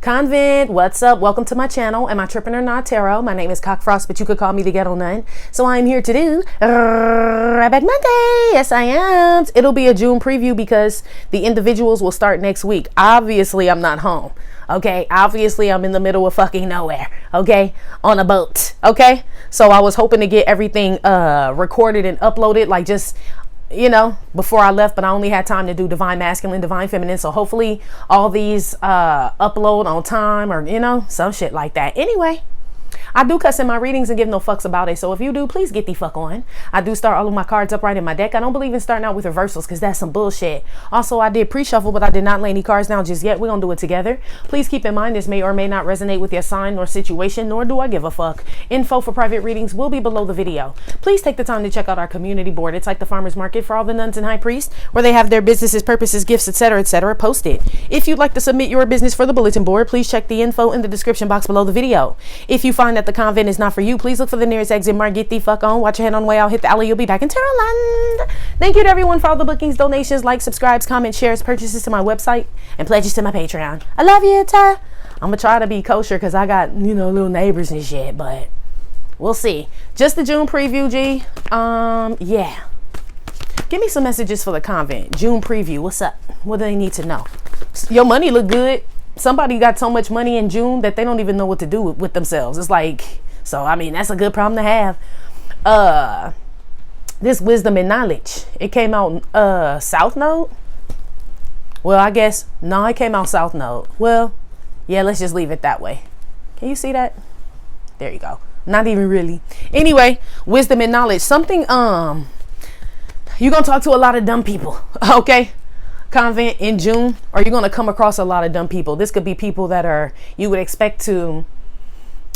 Convent, what's up? Welcome to my channel. Am I tripping or not, Tarot? My name is Cockfrost, but you could call me the Ghetto Nun. So I'm here to do Rabbit Monday. Yes, I am. It'll be a June preview because the individuals will start next week. Obviously, I'm not home. Okay, obviously I'm in the middle of fucking nowhere. Okay, on a boat. Okay, so I was hoping to get everything recorded and uploaded, like just, you know, before I left, but I only had time to do Divine Masculine, Divine Feminine. So hopefully all these upload on time, or, you know, some shit like that. Anyway, I do cuss in my readings and give no fucks about it. So if you do, please get the fuck on. I do start all of my cards upright in my deck. I don't believe in starting out with reversals because that's some bullshit. Also, I did pre-shuffle, but I did not lay any cards down just yet. We're going to do it together. Please keep in mind this may or may not resonate with your sign or situation, nor do I give a fuck. Info for private readings will be below the video. Please take the time to check out our community board. It's like the farmer's market for all the nuns and high priests, where they have their businesses, purposes, gifts, etc., posted. If you'd like to submit your business for the bulletin board, please check the info in the description box below the video. If you find that the convent is not for you, please look for the nearest exit mark. Get the fuck on. Watch your head on the way out. Hit the alley. You'll be back in Tarotland. Thank you to everyone for all the bookings, donations, likes, subscribes, comments, shares, purchases to my website, and pledges to my Patreon. I love you, Ty. I'm gonna try to be kosher because I got, you know, little neighbors and shit, but we'll see. Just the June preview, G. Yeah. Give me some messages for the convent. June preview. What's up? What do they need to know? Your money look good. Somebody got so much money in June that they don't even know what to do with themselves. It's like, so I mean, that's a good problem to have. This wisdom and knowledge, it came out South Node. Well, I guess no, it came out South Node. Well, yeah, let's just leave it that way. Can you see that? There you go. Not even really. Anyway, wisdom and knowledge. Something you're gonna talk to a lot of dumb people. Okay, convent in June, or you're gonna come across a lot of dumb people. This could be people that are, you would expect to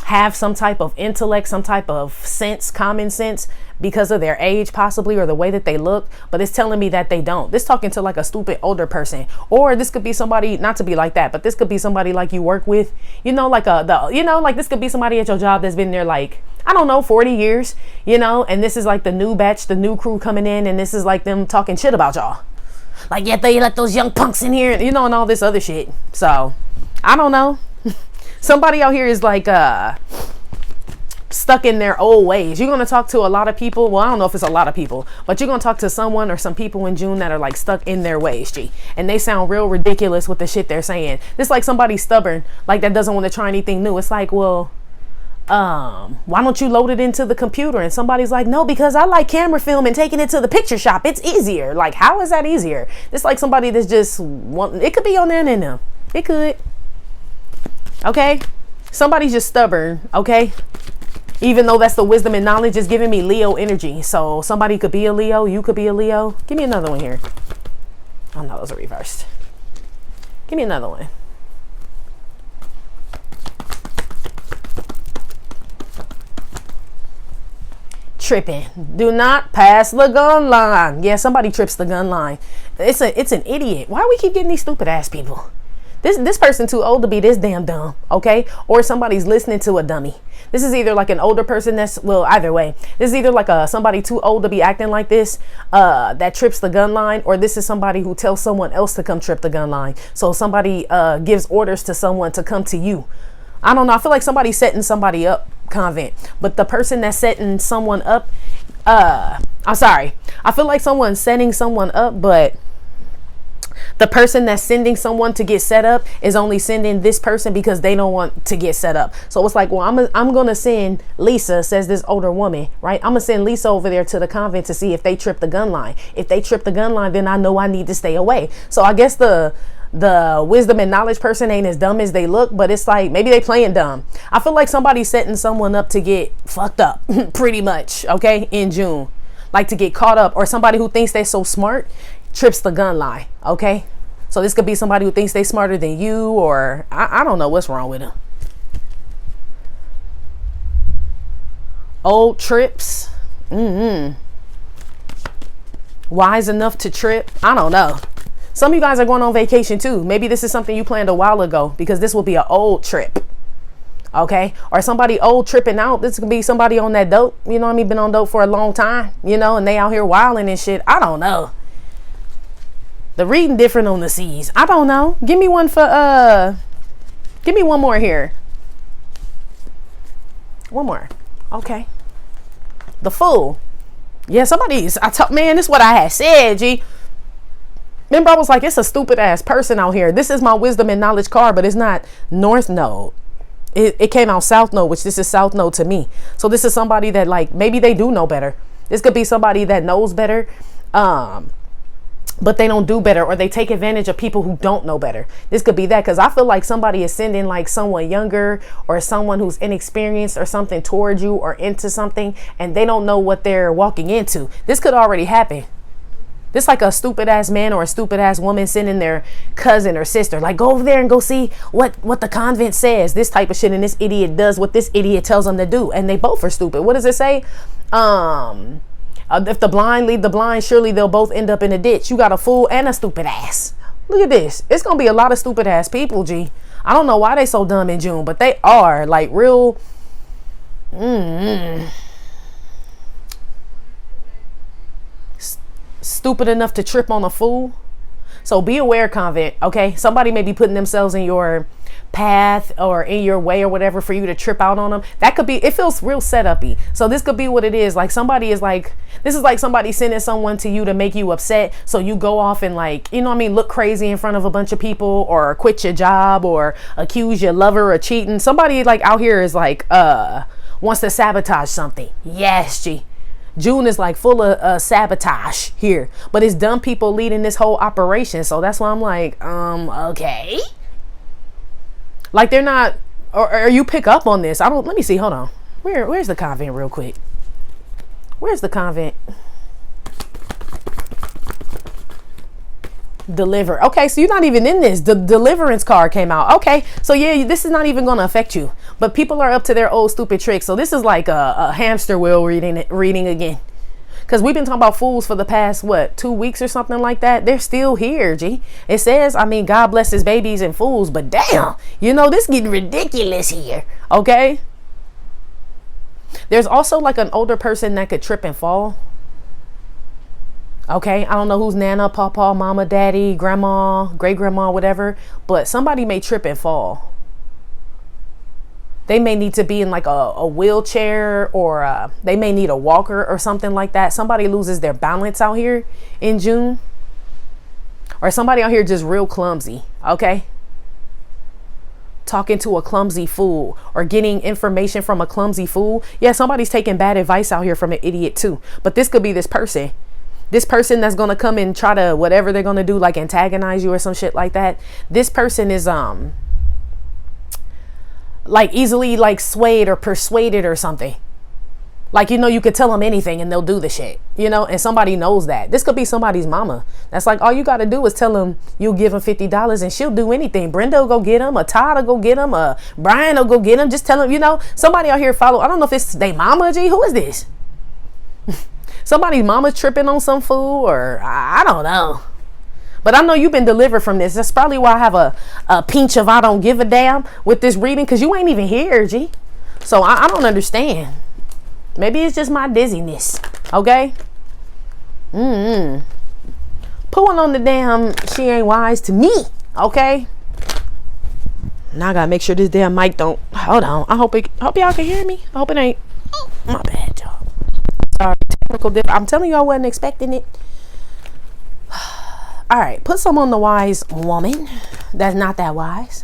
have some type of intellect, some type of sense, common sense, because of their age possibly, or the way that they look, but it's telling me that they don't. This talking to like a stupid older person, or this could be somebody, not to be like that, but this could be somebody like you work with, you know, like like this could be somebody at your job that's been there like, I don't know, 40 years, you know, and this is like the new batch, the new crew coming in, and this is like them talking shit about y'all. Like, yeah, they let those young punks in here, you know, and all this other shit. So I don't know. Somebody out here is like stuck in their old ways. You're going to talk to a lot of people. Well, I don't know if it's a lot of people, but you're going to talk to someone or some people in June that are like stuck in their ways, G. And they sound real ridiculous with the shit they're saying. It's like somebody stubborn, like that doesn't want to try anything new. It's like, well, why don't you load it into the computer? And somebody's like, no, because I like camera film and taking it to the picture shop. It's easier. Like, how is that easier? It's like somebody that's just it could be on there and them. It could. Okay, somebody's just stubborn. Okay, even though that's the wisdom and knowledge, is giving me Leo energy. So somebody could be a Leo, you could be a Leo. Give me another one here. Oh no, those are reversed. Give me another one. Tripping. Do not pass the gun line. Yeah, somebody trips the gun line. It's an idiot. Why do we keep getting these stupid ass people? This person too old to be this damn dumb, okay? Or somebody's listening to a dummy. This is either like an older person that's, well, either way. This is either like somebody too old to be acting like this, that trips the gun line, or this is somebody who tells someone else to come trip the gun line. So somebody gives orders to someone to come to you. I don't know. I feel like somebody's setting somebody up, convent. But the person that's setting someone up, I'm sorry. I feel like someone's setting someone up, but the person that's sending someone to get set up is only sending this person because they don't want to get set up. So it's like, well, I'm going to send Lisa, says this older woman, right? I'm going to send Lisa over there to the convent to see if they trip the gun line. If they trip the gun line, then I know I need to stay away. So I guess the wisdom and knowledge person ain't as dumb as they look, but it's like, maybe they playing dumb. I feel like somebody's setting someone up to get fucked up pretty much. Okay. In June, like to get caught up, or somebody who thinks they're so smart trips the gun line. Okay, so this could be somebody who thinks they smarter than you, or I don't know what's wrong with them. Old trips. Wise enough to trip. I don't know. Some of you guys are going on vacation too. Maybe this is something you planned a while ago, because this will be an old trip. Okay, or somebody old tripping out. This could be somebody on that dope, you know what I mean, been on dope for a long time, you know, and they out here wilding and shit. I don't know. The reading different on the seas. I don't know. Give me one for Give me one more here. One more. Okay. The Fool. Yeah, man, this is what I had said, G. Remember, I was like, it's a stupid ass person out here. This is my wisdom and knowledge card, but it's not North Node. It came out South Node, which this is South Node to me. So this is somebody that, like, maybe they do know better. This could be somebody that knows better, but they don't do better, or they take advantage of people who don't know better. This could be that, because I feel like somebody is sending like someone younger or someone who's inexperienced or something towards you or into something, and they don't know what they're walking into. This could already happen. This like a stupid ass man or a stupid ass woman sending their cousin or sister, like, go over there and go see what the convent says, this type of shit, and this idiot does what this idiot tells them to do, and they both are stupid. What does it say? If the blind lead the blind, surely they'll both end up in a ditch. You got a fool and a stupid ass. Look at this. It's gonna be a lot of stupid ass people, G. I don't know why they so dumb in June, but they are like real. Stupid enough to trip on a fool. So be aware, Convent. Okay, somebody may be putting themselves in your path or in your way or whatever for you to trip out on them. That could be, it feels real setup-y. So this could be what it is. Like somebody is like, this is like somebody sending someone to you to make you upset, so you go off and, like, you know what I mean, look crazy in front of a bunch of people, or quit your job, or accuse your lover of cheating. Somebody like out here is like wants to sabotage something. Yes, G. June is like full of sabotage here, but it's dumb people leading this whole operation. So that's why I'm like, okay. Like they're not, or you pick up on this. Let me see, hold on. Where's the convent real quick? Where's the convent? Deliver. Okay, so you're not even in this. The deliverance card came out. Okay, so yeah, this is not even going to affect you, but people are up to their old stupid tricks. So this is like a hamster wheel reading again, because we've been talking about fools for the past 2 weeks or something like that. They're still here, G. It says, I mean, God bless his babies and fools, but damn, you know, this getting ridiculous here. Okay, there's also like an older person that could trip and fall. Okay, I don't know who's Nana, Papa, Mama, Daddy, Grandma, Great Grandma, whatever, but somebody may trip and fall. They may need to be in like a wheelchair, or they may need a walker or something like that. Somebody loses their balance out here in June, or somebody out here just real clumsy. Okay, talking to a clumsy fool or getting information from a clumsy fool. Yeah, somebody's taking bad advice out here from an idiot too. But this could be this person. This person that's going to come and try to, whatever they're going to do, like antagonize you or some shit like that. This person is like easily like swayed or persuaded or something. Like, you know, you could tell them anything and they'll do the shit, you know, and somebody knows that. This could be somebody's mama. That's like, all you got to do is tell them you'll give them $50 and she'll do anything. Brenda will go get them, a Todd will go get them, Brian will go get them. Just tell them, you know, somebody out here follow. I don't know if it's they mama, G. Who is this? Somebody's mama tripping on some fool, or I don't know. But I know you've been delivered from this. That's probably why I have a pinch of I don't give a damn with this reading, because you ain't even here, G. So I don't understand. Maybe it's just my dizziness. Okay? Pulling on the damn she ain't wise to me. Okay? Now I gotta make sure this damn mic don't. Hold on. I hope y'all can hear me. I hope it ain't. Oh, my bad, y'all. Sorry. I'm telling you, I wasn't expecting it. All right, put some on the wise woman that's not that wise.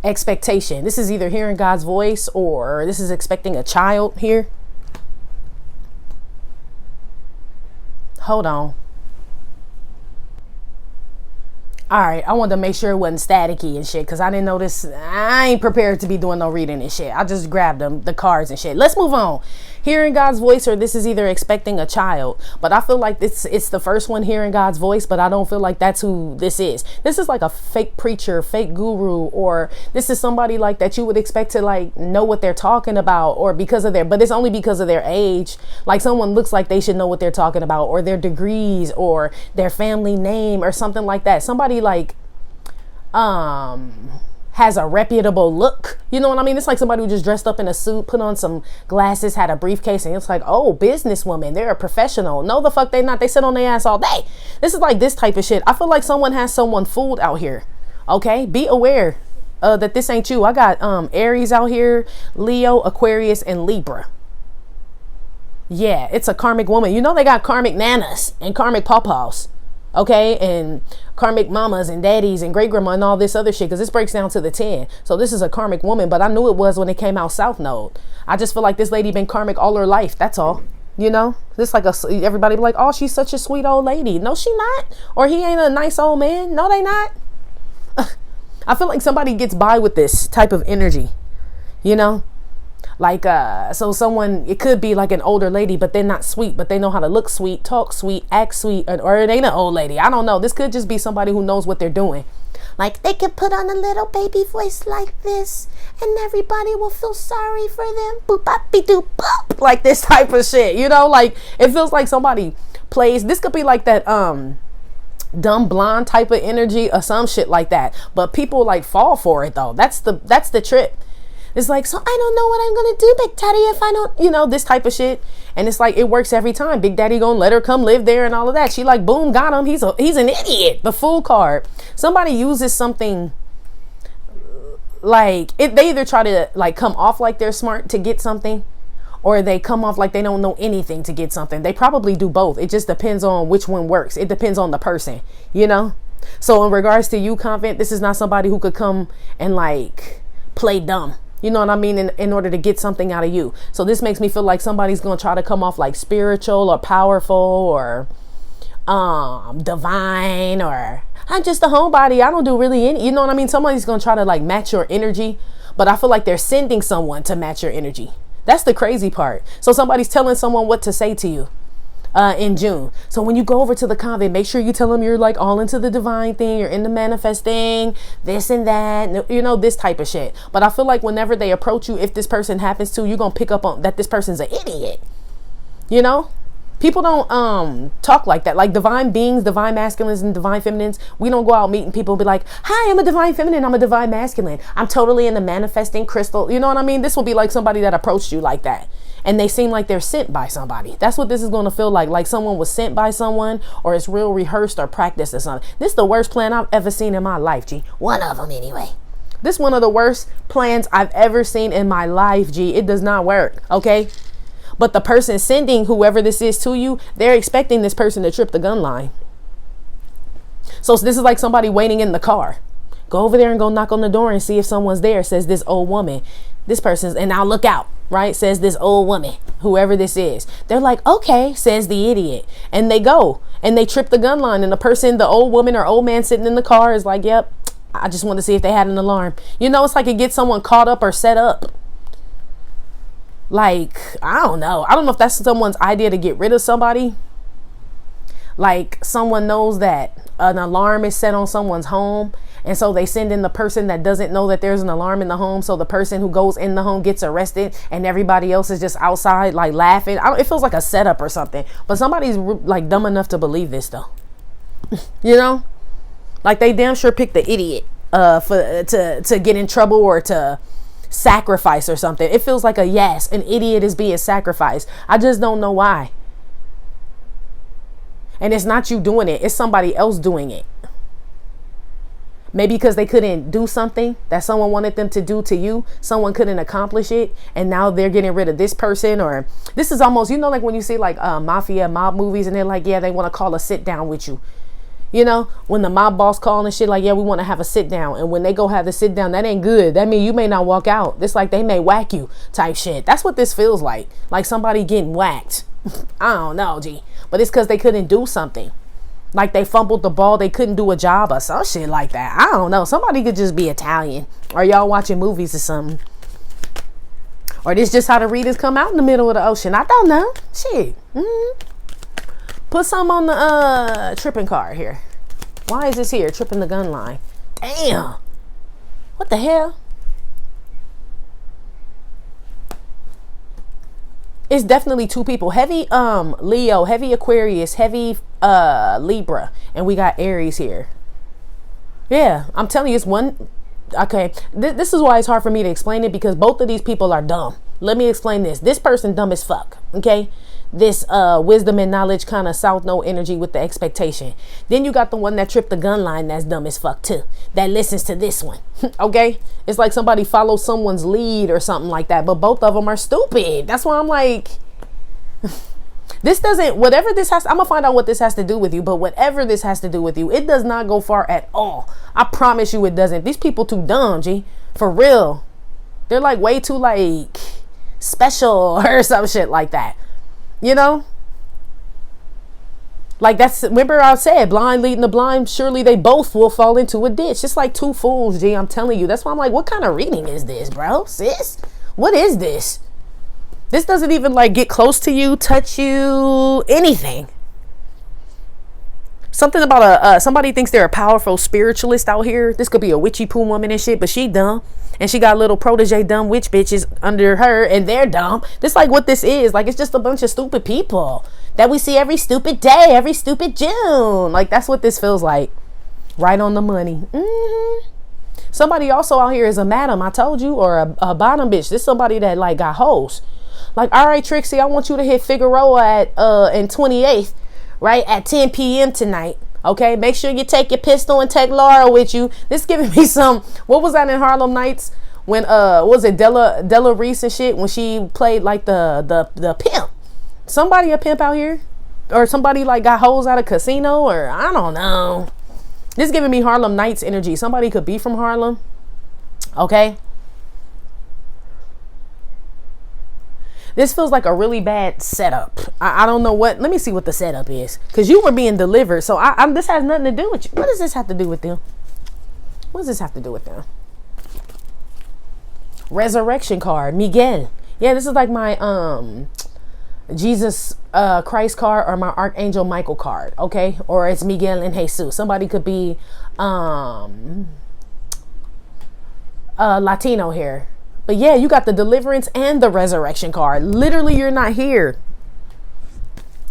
Expectation. This is either hearing God's voice, or this is expecting a child here. Hold on. All right, I wanted to make sure it wasn't staticky and shit, because I didn't know this. I ain't prepared to be doing no reading and shit. I just grabbed the cards and shit. Let's move on. Hearing God's voice, or this is either expecting a child. But I feel like it's the first one, hearing God's voice, but I don't feel like that's who this is. This is like a fake preacher, fake guru, or this is somebody like that you would expect to like know what they're talking about, or because of but it's only because of their age. Like someone looks like they should know what they're talking about, or their degrees, or their family name, or something like that. Somebody like has has a reputable look. You know what I mean? It's like somebody who just dressed up in a suit, put on some glasses, had a briefcase, and it's like, oh, businesswoman, they're a professional. No, the fuck they not. They sit on their ass all day. This is like this type of shit. I feel like someone has someone fooled out here. Okay, be aware that this ain't you. I got Aries out here, Leo, Aquarius, and Libra. Yeah, it's a karmic woman. You know they got karmic nanas and karmic pawpaws. Okay, and karmic mamas and daddies and great grandma and all this other shit, because this breaks down to the 10. So this is a karmic woman, but I knew it was when it came out South Node. I just feel like this lady been karmic all her life. That's all. You know, this like everybody be like, oh, she's such a sweet old lady. No, she not. Or he ain't a nice old man. No, they not. I feel like somebody gets by with this type of energy, you know. Like, so someone, it could be like an older lady, but they're not sweet, but they know how to look sweet, talk sweet, act sweet, or it ain't an old lady. I don't know. This could just be somebody who knows what they're doing. Like, they could put on a little baby voice like this, and everybody will feel sorry for them. Boop, bop, be doop, boop. Like this type of shit, you know? Like, it feels like somebody plays, this could be like that, dumb blonde type of energy or some shit like that. But people like fall for it though. That's the trip. It's like, so I don't know what I'm gonna do, Big Daddy, if I don't, you know, this type of shit. And it's like, it works every time. Big Daddy gonna let her come live there and all of that. She like, boom, got him. He's an idiot. The fool card. Somebody uses something like they either try to like come off like they're smart to get something, or they come off like they don't know anything to get something. They probably do both. It just depends on which one works. It depends on the person, you know? So in regards to you, Convent, this is not somebody who could come and like play dumb. You know what I mean? In order to get something out of you. So this makes me feel like somebody's going to try to come off like spiritual or powerful or divine, or I'm just a homebody. I don't do really any, you know what I mean? Somebody's going to try to like match your energy, but I feel like they're sending someone to match your energy. That's the crazy part. So somebody's telling someone what to say to you in June. So when you go over to the convent, make sure you tell them you're like all into the divine thing, you're into manifesting this and that, you know, this type of shit. But I feel like whenever they approach you, if this person happens to, you're gonna pick up on that this person's an idiot. You know, people don't talk like that. Like divine beings, divine masculines and divine feminines, we don't go out meeting people and be like, hi, I'm a divine feminine, I'm a divine masculine, I'm totally into manifesting crystal. You know what I mean? This will be like somebody that approached you like that, and they seem like they're sent by somebody. That's what this is going to feel like someone was sent by someone, or it's real rehearsed or practiced or something. This is the worst plan I've ever seen in my life, G. One of them anyway. This one of the worst plans I've ever seen in my life, G. It does not work, okay? But the person sending whoever this is to you, they're expecting this person to trip the gun line. So this is like somebody waiting in the car. Go over there and go knock on the door and see if someone's there, says this old woman. This person's, and now look out, right? Says this old woman, whoever this is. They're like, okay, says the idiot. And they go and they trip the gun line. And the person, the old woman or old man sitting in the car is like, yep, I just want to see if they had an alarm. You know, it's like it gets someone caught up or set up. Like, I don't know. I don't know if that's someone's idea to get rid of somebody. Like someone knows that an alarm is set on someone's home, and so they send in the person that doesn't know that there's an alarm in the home. So the person who goes in the home gets arrested, and everybody else is just outside like laughing. It feels like a setup or something. But somebody's like dumb enough to believe this though. You know, like they damn sure picked the idiot to get in trouble or to sacrifice or something. It feels like an idiot is being sacrificed. I just don't know why. And it's not you doing it, it's somebody else doing it. Maybe because they couldn't do something that someone wanted them to do to you. Someone couldn't accomplish it, and now they're getting rid of this person. Or this is almost, you know, like when you see like mafia mob movies and they're like, yeah, they want to call a sit down with you. You know, when the mob boss calling and shit like, yeah, we want to have a sit down. And when they go have the sit down, that ain't good. That means you may not walk out. It's like they may whack you type shit. That's what this feels like somebody getting whacked. I don't know, G. But it's because they couldn't do something. Like they fumbled the ball, they couldn't do a job or some shit like that. I don't know. Somebody could just be Italian. Or y'all watching movies or something. Or this just how the readers come out in the middle of the ocean. I don't know. Shit. Put some on the tripping card here. Why is this here? Tripping the gun line. Damn. What the hell? It's definitely two people. Heavy Leo, heavy Aquarius, heavy Libra, and we got Aries here. Yeah, I'm telling you, it's one Okay, this is why it's hard for me to explain it, because both of these people are dumb. Let me explain this. This person dumb as fuck, okay? This wisdom and knowledge kind of south node energy with the expectation. Then you got the one that tripped the gun line that's dumb as fuck too, that listens to this one. Okay, it's like somebody follows someone's lead or something like that, but both of them are stupid. That's why I'm like, this doesn't, whatever this has, I'm gonna find out what this has to do with you, but whatever this has to do with you, it does not go far at all. I promise you it doesn't. These people too dumb, G, for real. They're like way too like special or some shit like that. You know, like that's, remember I said, blind leading the blind, surely they both will fall into a ditch. It's like two fools, G, I'm telling you. That's why I'm like, what kind of reading is this, bro? Sis, what is this? This doesn't even like get close to you, touch you, anything. Something about somebody thinks they're a powerful spiritualist out here. This could be a witchy poo woman and shit, but she dumb. And she got little protege dumb witch bitches under her, and they're dumb. This like what this is. Like, it's just a bunch of stupid people that we see every stupid day, every stupid June. Like, that's what this feels like. Right on the money. Somebody also out here is a madam, I told you, or a bottom bitch. This somebody that like got hoes. Like, all right, Trixie, I want you to hit Figueroa at in 28th, right, at 10 p.m. tonight. Okay, make sure you take your pistol and take Laura with you. This giving me some, what was that in Harlem Nights when was it Della Reese and shit, when she played like the pimp. Somebody a pimp out here, or somebody like got hoes out of casino, or I don't know. This giving me Harlem Nights energy. Somebody could be from Harlem. Okay. This feels like a really bad setup. I don't know what. Let me see what the setup is, because you were being delivered. So this has nothing to do with you. What does this have to do with them? What does this have to do with them? Resurrection card, Miguel. Yeah, this is like my Jesus Christ card, or my Archangel Michael card. Okay, or it's Miguel and Jesus. Somebody could be Latino here. But yeah, you got the deliverance and the resurrection card. Literally, you're not here.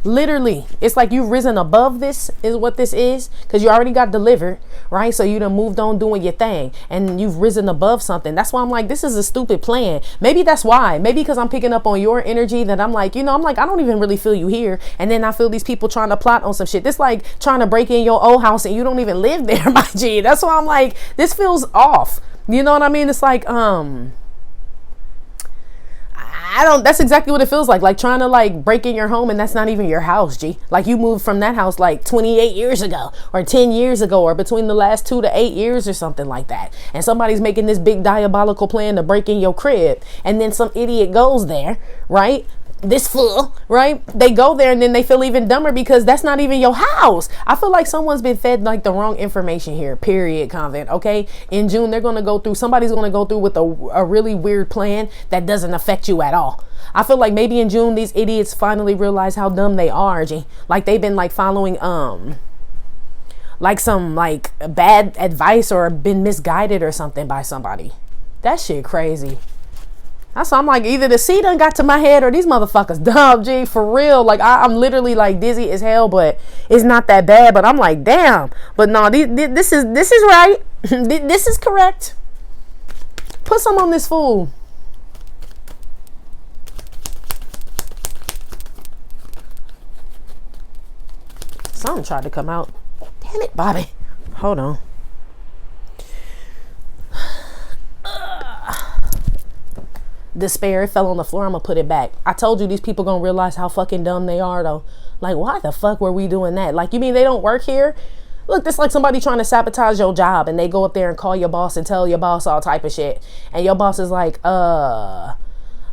Literally, it's like you've risen above this is what this is, because you already got delivered, right? So you done moved on doing your thing, and you've risen above something. That's why I'm like, this is a stupid plan. Maybe that's why. Maybe because I'm picking up on your energy, that I'm like, I'm like, I don't even really feel you here. And then I feel these people trying to plot on some shit. This like trying to break in your old house and you don't even live there, my G. That's why I'm like, this feels off. You know what I mean? It's like, that's exactly what it feels like trying to like break in your home, and that's not even your house, G. Like, you moved from that house like 28 years ago or 10 years ago, or between the last 2 to 8 years or something like that. And somebody's making this big diabolical plan to break in your crib, and then some idiot goes there, right? This fool, right? They go there and then they feel even dumber because that's not even your house. I feel like someone's been fed like the wrong information here, period, Convent. Okay, in June they're going to go through, somebody's going to go through with a really weird plan that doesn't affect you at all. I feel like maybe in June these idiots finally realize how dumb they are, G. Like, they've been like following like some like bad advice, or been misguided or something by somebody. That shit crazy. That's why I'm like, either the sea done got to my head, or these motherfuckers dumb, G, for real. Like, I'm literally like dizzy as hell, but it's not that bad. But I'm like, damn. But no, this is right. This is correct. Put some on this fool. Something tried to come out. Damn it, Bobby. Hold on. Despair, it fell on the floor. I'm gonna put it back. I told you these people gonna realize how fucking dumb they are, though. Like, why the fuck were we doing that? Like, you mean they don't work here? Look, this like somebody trying to sabotage your job, and they go up there and call your boss and tell your boss all type of shit, and your boss is like,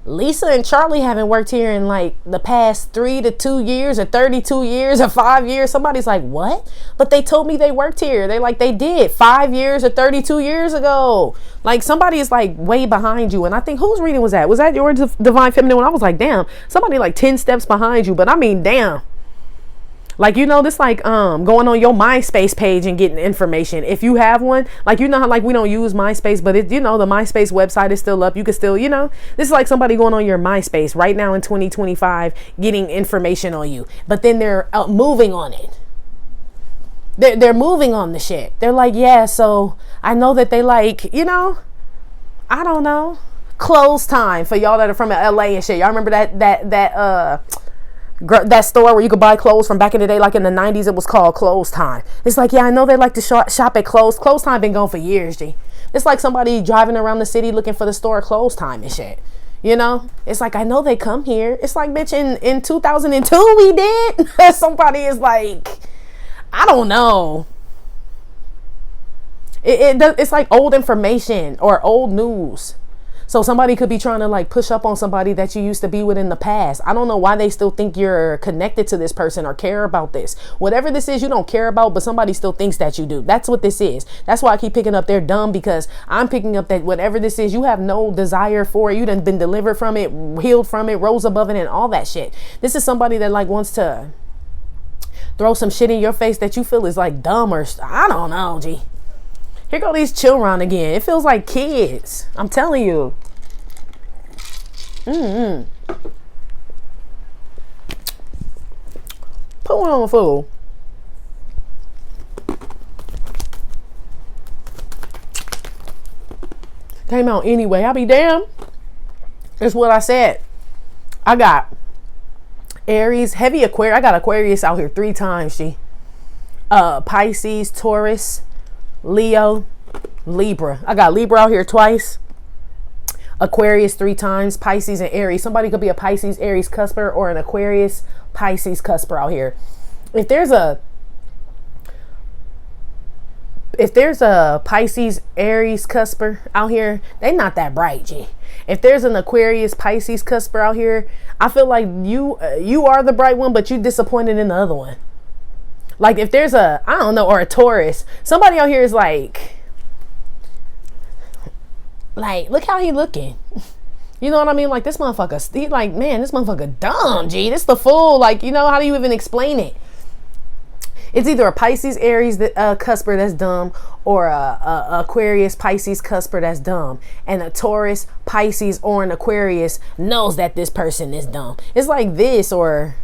Lisa and Charlie haven't worked here in like the past 3 to 2 years, or 32 years, or 5 years. Somebody's like, what? But they told me they worked here. They did 5 years or 32 years ago. Like, somebody is like way behind you. And I think, whose reading was that? Was that your Divine Feminine? When I was like, damn, somebody like 10 steps behind you. But I mean, damn. Like, this like going on your MySpace page and getting information if you have one. Like, how like we don't use MySpace, but it, the MySpace website is still up. You can still, this is like somebody going on your MySpace right now in 2025 getting information on you, but then they're moving on it. They're moving on the shit. They're like, yeah, so I know that they like, you know, I don't know, clothes time for y'all that are from LA and shit. Y'all remember that store where you could buy clothes from back in the day, like in the 90s? It was called Clothes Time. It's like, yeah, I know they like to shop at Clothes Time. Been going for years, G. It's like somebody driving around the city looking for the store Clothes Time and shit. You know, it's like, I know they come here. It's like, bitch, in 2002 we did. Somebody is like, I don't know. It's like old information or old news. So somebody could be trying to like push up on somebody that you used to be with in the past. I don't know why they still think you're connected to this person or care about this. Whatever this is, you don't care about, but somebody still thinks that you do. That's what this is. That's why I keep picking up they're dumb, because I'm picking up that whatever this is, you have no desire for it. You done been delivered from it, healed from it, rose above it, and all that shit. This is somebody that like wants to throw some shit in your face that you feel is like dumb or I don't know, G. Here go these children again. It feels like kids. I'm telling you. Put one on the fool. Came out anyway. I'll be damned. It's what I said. I got Aries, heavy Aquarius. I got Aquarius out here 3 times, G. Pisces, Taurus, Leo, Libra. I got Libra out here twice. Aquarius 3 times. Pisces and Aries. Somebody could be a Pisces, Aries cusper or an Aquarius, Pisces cusper out here. If there's a Pisces, Aries cusper out here, they not that bright, G. If there's an Aquarius, Pisces cusper out here, I feel like you are the bright one, but you disappointed in the other one. Like if there's a, I don't know, or a Taurus, somebody out here is like, look how he looking. You know what I mean? Like this motherfucker, he like, man, this motherfucker dumb, G. This the fool. Like, you know, how do you even explain it? It's either a Pisces, Aries cusper that's dumb, or a Aquarius, Pisces cusper that's dumb. And a Taurus, Pisces, or an Aquarius knows that this person is dumb. It's like this, or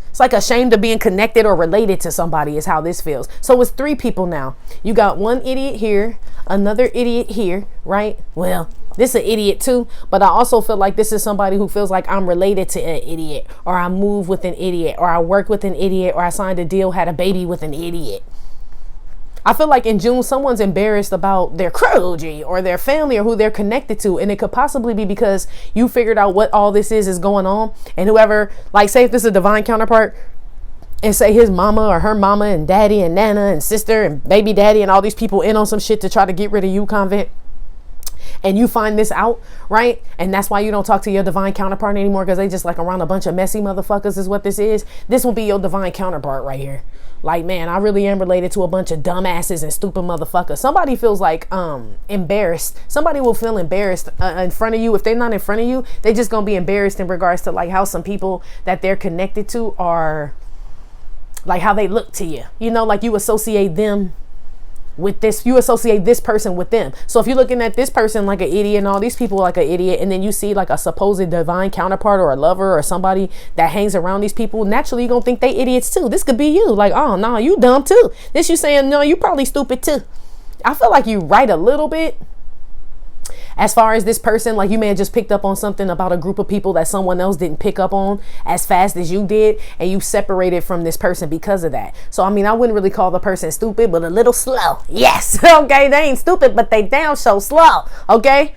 it's like ashamed of being connected or related to somebody is how this feels. So it's 3 people now. You got one idiot here, another idiot here, right? Well, this is an idiot too, but I also feel like this is somebody who feels like I'm related to an idiot, or I move with an idiot, or I work with an idiot, or I signed a deal, had a baby with an idiot. I feel like in June, someone's embarrassed about their crew, G, or their family, or who they're connected to. And it could possibly be because you figured out what all this is going on. And whoever, like, say if this is a divine counterpart, and say his mama or her mama and daddy and nana and sister and baby daddy and all these people in on some shit to try to get rid of you, Convent. And you find this out, right? And that's why you don't talk to your divine counterpart anymore, because they just like around a bunch of messy motherfuckers is what this is. This will be your divine counterpart right here. Like, man, I really am related to a bunch of dumbasses and stupid motherfuckers. Somebody feels like embarrassed. Somebody will feel embarrassed in front of you. If they're not in front of you, they're just going to be embarrassed in regards to like how some people that they're connected to are, like how they look to you. You know, like you associate them with this, you associate this person with them. So if you're looking at this person like an idiot and all these people like an idiot, and then you see like a supposed divine counterpart or a lover or somebody that hangs around these people, naturally you're gonna think they idiots too. This could be you. Like, oh no, you dumb too. This you saying, no, you probably stupid too. I feel like you right a little bit. As far as this person, like you may have just picked up on something about a group of people that someone else didn't pick up on as fast as you did, and you separated from this person because of that. So I mean, I wouldn't really call the person stupid, but a little slow. Yes. Okay, they ain't stupid, but they damn so slow. Okay,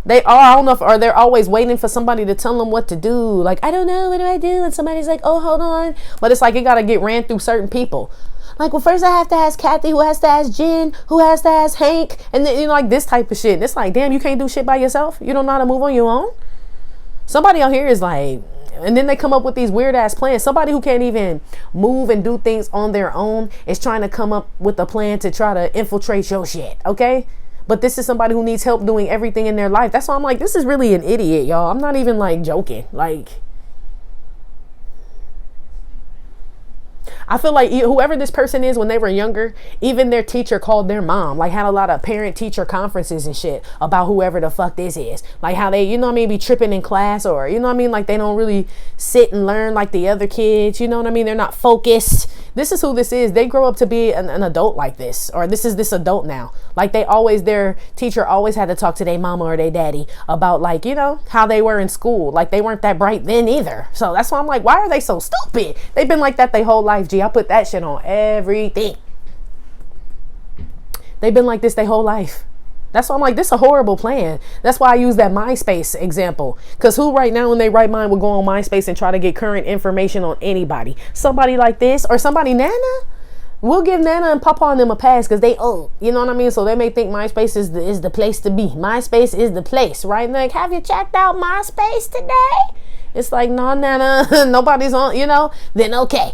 they are, I don't know if, or they're always waiting for somebody to tell them what to do. Like, I don't know, what do I do? And somebody's like, oh, hold on. But it's like it got to get ran through certain people. Like, well, first I have to ask Kathy, who has to ask Jen, who has to ask Hank, and then, you know, like this type of shit. And it's like, damn, you can't do shit by yourself? You don't know how to move on your own? Somebody out here is like, and then they come up with these weird ass plans. Somebody who can't even move and do things on their own is trying to come up with a plan to try to infiltrate your shit, okay? But this is somebody who needs help doing everything in their life. That's why I'm like, this is really an idiot, y'all. I'm not even like joking. Like, I feel like whoever this person is, when they were younger, even their teacher called their mom, like had a lot of parent teacher conferences and shit about whoever the fuck this is. Like how they, you know what I mean, be tripping in class, or, you know what I mean, like they don't really sit and learn like the other kids, you know what I mean? They're not focused. This is who this is. They grow up to be an adult like this, or this is this adult now. Like their teacher always had to talk to their mama or their daddy about, like, you know, how they were in school. Like they weren't that bright then either. So that's why I'm like, why are they so stupid? They've been like that their whole life. G, I put that shit on everything. They've been like this their whole life. That's why I'm like, this is a horrible plan. That's why I use that MySpace example. Because who right now in their right mind would go on MySpace and try to get current information on anybody? Somebody like this, or somebody Nana? We'll give Nana and Papa and them a pass because they old. You know what I mean? So they may think MySpace is the place to be. MySpace is the place, right? And like, have you checked out MySpace today? It's like, no, Nana, nobody's on, you know? Then okay.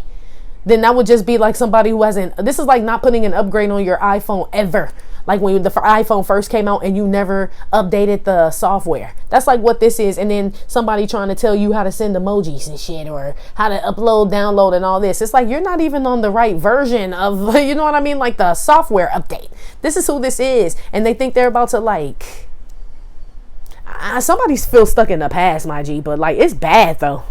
Then that would just be like somebody who hasn't, this is like not putting an upgrade on your iPhone ever. Like when the iPhone first came out and you never updated the software. That's like what this is. And then somebody trying to tell you how to send emojis and shit, or how to upload, download, and all this. It's like you're not even on the right version of, you know what I mean? Like the software update. This is who this is. And they think they're about to like, somebody feels stuck in the past, my G, but like it's bad though.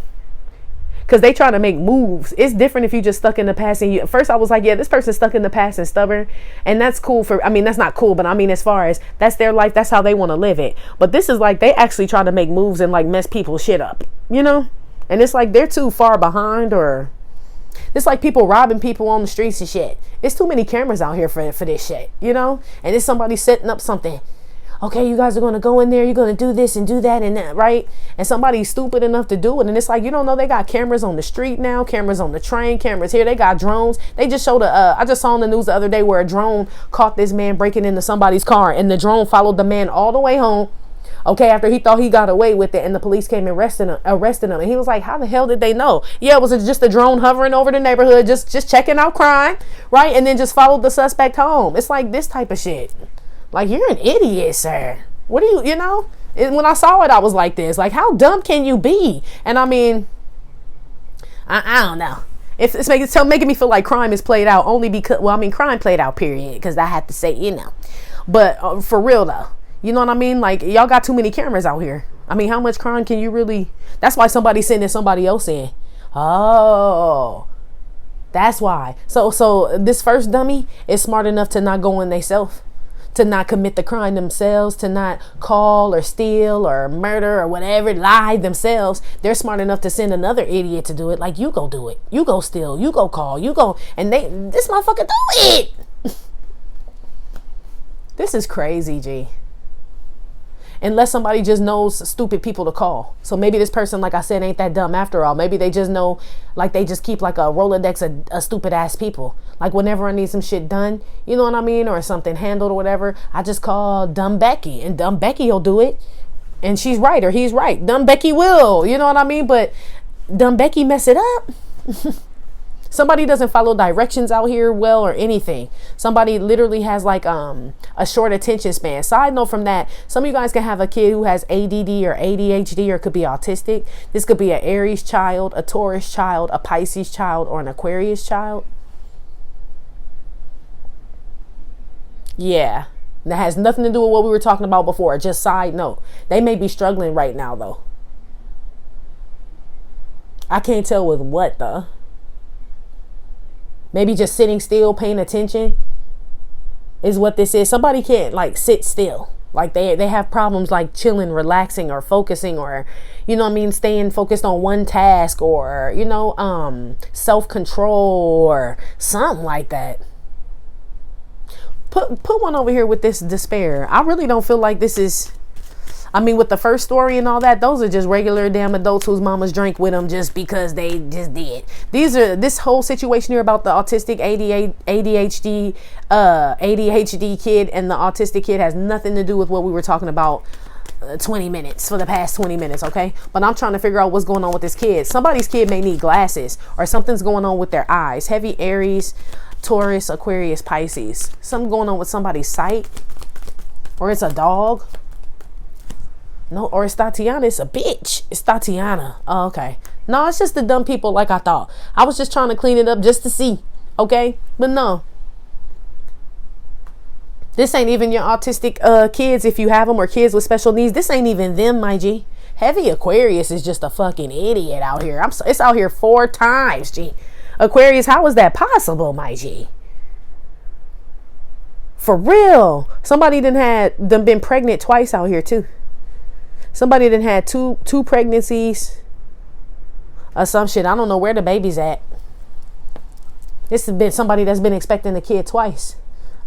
Because they try to make moves. It's different if you just stuck in the past. And first I was like, yeah, this person's stuck in the past and stubborn. And that's cool for, I mean, that's not cool. But I mean, as far as that's their life, that's how they want to live it. But this is like, they actually try to make moves and like mess people's shit up, you know? And it's like, they're too far behind, or it's like people robbing people on the streets and shit. It's too many cameras out here for this shit, you know? And it's somebody setting up something. Okay, you guys are going to go in there, you're going to do this and do that and that, right? And somebody's stupid enough to do it. And it's like, you don't know, they got cameras on the street now, cameras on the train, cameras here. They got drones. They just showed I just saw on the news the other day where a drone caught this man breaking into somebody's car, and the drone followed the man all the way home. Okay, after he thought he got away with it, and the police came and arrested him. And he was like, how the hell did they know? Yeah, it was just a drone hovering over the neighborhood, just checking out crime, right? And then just followed the suspect home. It's like this type of shit. Like, you're an idiot, sir. What do you know? When I saw it, I was like this. Like, how dumb can you be? And I mean, I don't know. It's making me feel like crime is played out only because, well, I mean, crime played out, period. Because I have to say, you know. But for real, though. You know what I mean? Like, y'all got too many cameras out here. I mean, how much crime can you really... That's why somebody's sending somebody else in. Oh, that's why. So this first dummy is smart enough to not go in theyself, to not commit the crime themselves, to not call or steal or murder or whatever, lie themselves. They're smart enough to send another idiot to do it. Like, you go do it. You go steal. You go call. You go. And this motherfucker do it. This is crazy, G. Unless somebody just knows stupid people to call. So maybe this person, like I said, ain't that dumb after all. Maybe they just know, like, they just keep like a Rolodex of stupid ass people. Like, whenever I need some shit done, you know what I mean? Or something handled or whatever, I just call Dumb Becky, and Dumb Becky will do it. And she's right, or he's right. Dumb Becky will, you know what I mean? But Dumb Becky mess it up. Somebody doesn't follow directions out here well or anything. Somebody literally has like a short attention span. Side note from that, some of you guys can have a kid who has ADD or ADHD, or could be autistic. This could be an Aries child, a Taurus child, a Pisces child, or an Aquarius child. Yeah, that has nothing to do with what we were talking about before. Just side note. They may be struggling right now though. I can't tell with what though. Maybe just sitting still, paying attention is what this is. Somebody can't like sit still. Like they have problems like chilling, relaxing, or focusing, or, you know what I mean, staying focused on one task, or, you know, self-control or something like that. Put one over here with this despair. I really don't feel like this is, I mean, with the first story and all that, those are just regular damn adults whose mamas drank with them just because they just did. This whole situation here about the autistic ADHD kid and the autistic kid has nothing to do with what we were talking about 20 minutes for the past 20 minutes, okay? But I'm trying to figure out what's going on with this kid. Somebody's kid may need glasses, or something's going on with their eyes. Heavy Aries, Taurus, Aquarius, Pisces. Something going on with somebody's sight, or it's a dog. No, or it's Tatiana. It's a bitch. It's Tatiana. Oh, okay. No, it's just the dumb people like I thought. I was just trying to clean it up just to see. Okay? But no. This ain't even your autistic kids if you have them, or kids with special needs. This ain't even them, my G. Heavy Aquarius is just a fucking idiot out here. It's out here 4 times, G. Aquarius, how is that possible, my G? For real. Somebody done been pregnant twice out here too. Somebody done had two pregnancies or some shit. I don't know where the baby's at. This has been somebody that's been expecting a kid twice.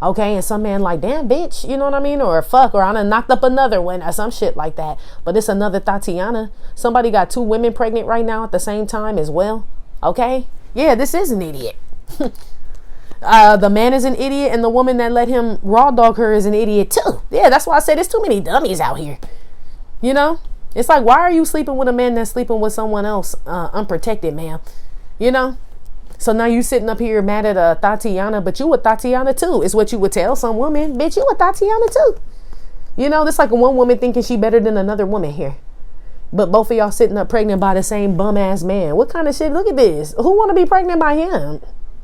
Okay, and some man like, damn, bitch, you know what I mean? Or fuck, or I done knocked up another one or some shit like that. But it's another Tatiana. Somebody got 2 women pregnant right now at the same time as well. Okay? Yeah, this is an idiot. The man is an idiot, and the woman that let him raw dog her is an idiot too. Yeah, that's why I said there's too many dummies out here. You know? It's like, why are you sleeping with a man that's sleeping with someone else unprotected, ma'am? You know? So now you sitting up here mad at Tatiana, but you a Tatiana too, is what you would tell some woman. Bitch, you a Tatiana too. You know, this like a one woman thinking she better than another woman here. But both of y'all sitting up pregnant by the same bum ass man. What kind of shit? Look at this. Who want to be pregnant by him?